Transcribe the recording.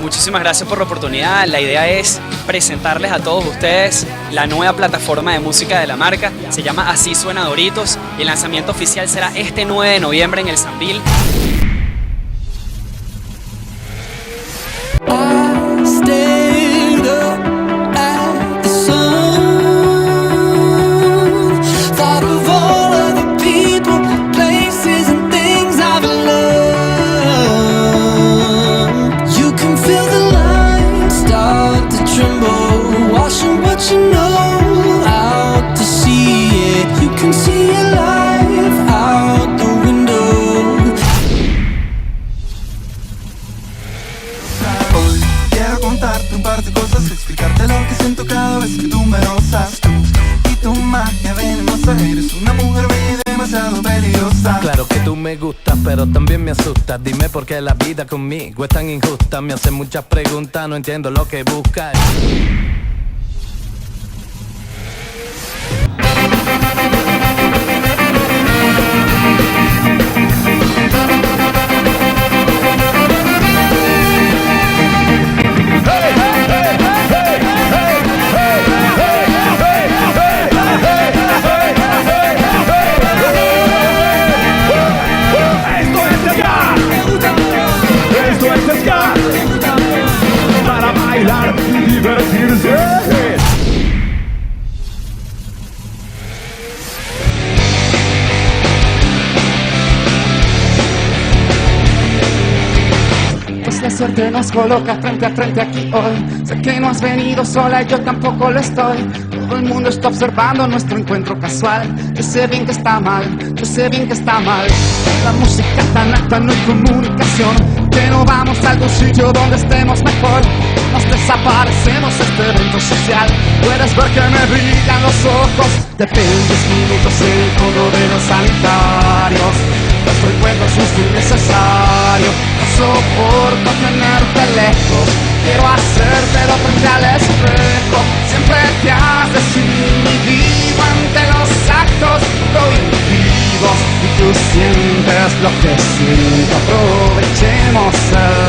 Muchísimas gracias por la oportunidad. La idea es presentarles a todos ustedes la nueva plataforma de música de la marca. Se llama Así Suena Doritos y el lanzamiento oficial será este 9 de noviembre en el Sambil. Contarte un par de cosas, explicarte lo que siento cada vez que tú me rozas. Tú y tu magia venenosa, eres una mujer bella y demasiado peligrosa. Claro que tú me gustas, pero también me asustas. Dime por qué la vida conmigo es tan injusta. Me hacen muchas preguntas, no entiendo lo que buscas. Para bailar y divertirse. Pues la suerte nos coloca frente a frente aquí hoy. Sé que no has venido sola y yo tampoco lo estoy. Todo el mundo está observando nuestro encuentro casual. Yo sé bien que está mal, yo sé bien que está mal. La música tan alta no hay comunicación, que no vamos a algún sitio donde estemos mejor. Nos desaparecemos este evento social. Puedes ver que me brillan los ojos. Te piden 10 minutos en el cono de los sanitarios. Nuestro encuentro es justo y necesario. No soporto tenerte lejos. Quiero hacértelo frente al espejo. Siempre te has decidido ante los actos prohibidos y tú sientes lo que siento. Aprovechemos el